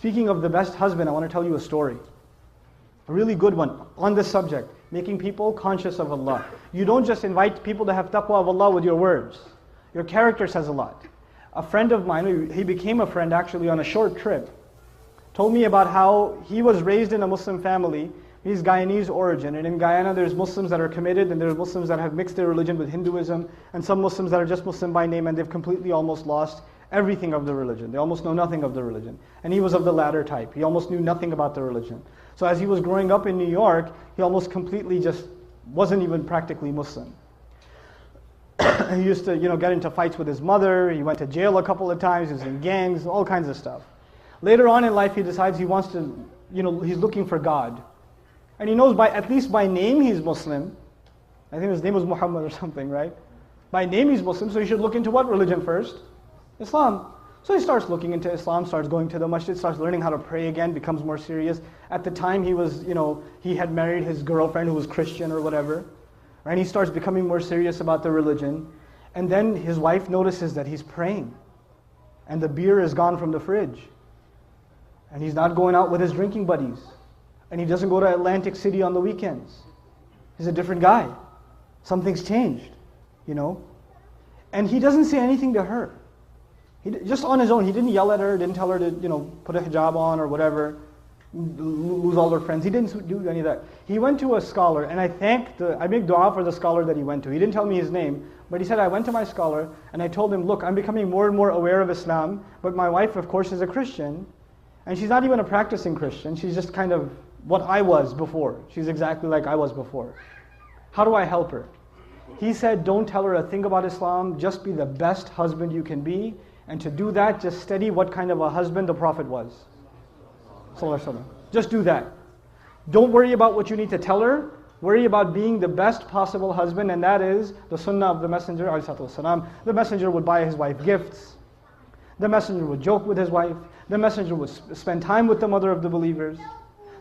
Speaking of the best husband, I want to tell you a story. A really good one on this subject, making people conscious of Allah. You don't just invite people to have taqwa of Allah with your words. Your character says a lot. A friend of mine, he became a friend actually on a short trip, told me about how he was raised in a Muslim family. He's Guyanese origin, and in Guyana there's Muslims that are committed, and there's Muslims that have mixed their religion with Hinduism, and some Muslims that are just Muslim by name, and they've completely almost lost everything of the religion. They almost know nothing of the religion. And he was of the latter type. He almost knew nothing about the religion. So as he was growing up in New York, he almost completely just wasn't even practically Muslim. He used to, get into fights with his mother. He went to jail a couple of times. He was in gangs, all kinds of stuff. Later on in life, he decides he wants to, he's looking for God. And he knows at least by name he's Muslim. I think his name was Muhammad or something, right? By name he's Muslim, so he should look into what religion first? Islam. So he starts looking into Islam, starts going to the masjid, starts learning how to pray again, becomes more serious. At the time he was, he had married his girlfriend who was Christian or whatever. Right? He starts becoming more serious about the religion. And then his wife notices that he's praying. And the beer is gone from the fridge. And he's not going out with his drinking buddies. And he doesn't go to Atlantic City on the weekends. He's a different guy. Something's changed, And he doesn't say anything to her. Just on his own, he didn't yell at her, didn't tell her to, put a hijab on or whatever, lose all her friends. He didn't do any of that. He went to a scholar, and I make dua for the scholar that he went to. He didn't tell me his name, but he said, I went to my scholar, and I told him, look, I'm becoming more and more aware of Islam, but my wife, of course, is a Christian, and she's not even a practicing Christian. She's just kind of what I was before. She's exactly like I was before. How do I help her? He said, don't tell her a thing about Islam, just be the best husband you can be, and to do that, just study what kind of a husband the Prophet was. Just do that. Don't worry about what you need to tell her. Worry about being the best possible husband, and that is the sunnah of the Messenger. The Messenger would buy his wife gifts. The Messenger would joke with his wife. The Messenger would spend time with the mother of the believers.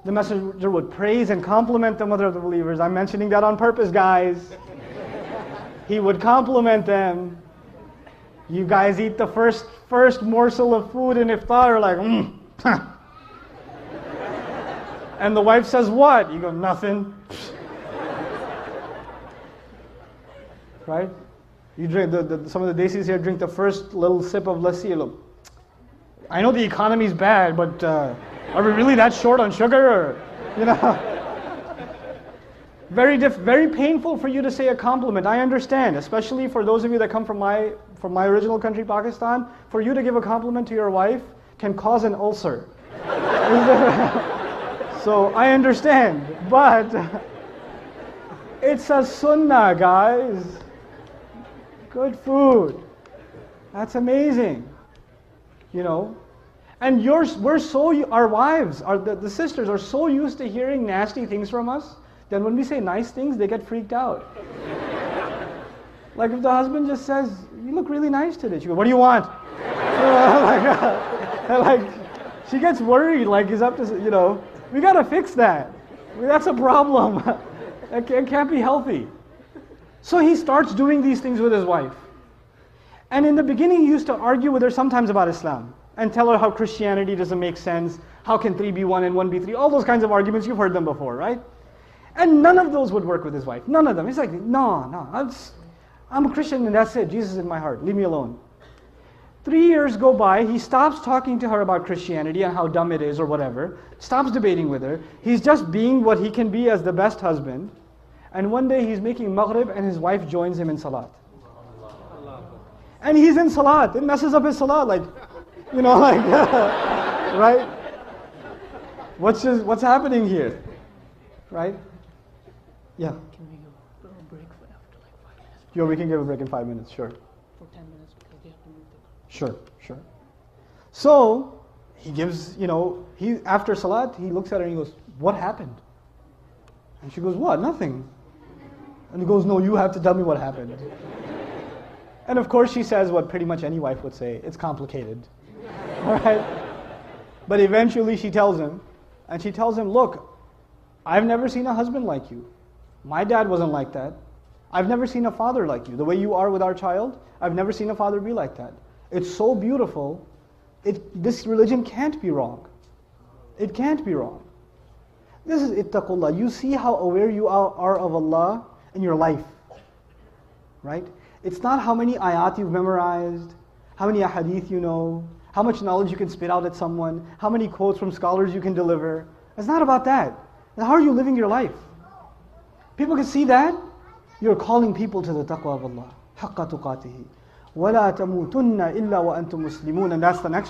The Messenger would praise and compliment the mother of the believers. I'm mentioning that on purpose, guys. He would compliment them. You guys eat the first morsel of food in iftar, like, And the wife says, what? You go, nothing. Right? You drink, some of the desis here drink the first little sip of lassi. Look, I know the economy's bad, but are we really that short on sugar? Very painful for you to say a compliment. I understand, especially for those of you that come from my original country, Pakistan. For you to give a compliment to your wife can cause an ulcer. So I understand, but it's a sunnah, guys. Good food. That's amazing. And our wives, the sisters are so used to hearing nasty things from us, that when we say nice things, they get freaked out. Like if the husband just says, you look really nice today. She goes, what do you want? She gets worried, like he's up to, we got to fix that. That's a problem. It can't be healthy. So he starts doing these things with his wife. And in the beginning, he used to argue with her sometimes about Islam and tell her how Christianity doesn't make sense. How can 3 be 1 and 1 be 3? All those kinds of arguments, you've heard them before, right? And none of those would work with his wife. None of them. He's like, no, I'm a Christian and that's it. Jesus is in my heart. Leave me alone. 3 years go by. He stops talking to her about Christianity and how dumb it is or whatever. Stops debating with her. He's just being what he can be as the best husband. And one day he's making maghrib and his wife joins him in salat. And he's in salat. It messes up his salat. Right? What's happening here? Right? Yeah. Can we go a break for after 5 minutes? Yeah, we can give a break in 5 minutes, sure. For 10 minutes because they have to move the car. Sure. So, he gives, after salat, he looks at her and he goes, what happened? And she goes, what? Nothing. And he goes, no, you have to tell me what happened. And of course she says what pretty much any wife would say, it's complicated. All right? But eventually she tells him, and she tells him, look, I've never seen a husband like you. My dad wasn't like that. I've never seen a father like you. The way you are with our child, I've never seen a father be like that. It's so beautiful. This religion can't be wrong. It can't be wrong. This is ittaqullah. You see how aware you are of Allah in your life, right? It's not how many ayat you've memorized, how many ahadith you know, how much knowledge you can spit out at someone, how many quotes from scholars you can deliver. It's not about that. And how are you living your life? People can see that. You're calling people to the taqwa of Allah. حَقَّ تُقَاتِهِ وَلَا تَمُوتُنَّ إِلَّا وَأَنْتُمْ مُسْلِمُونَ. And that's the next point.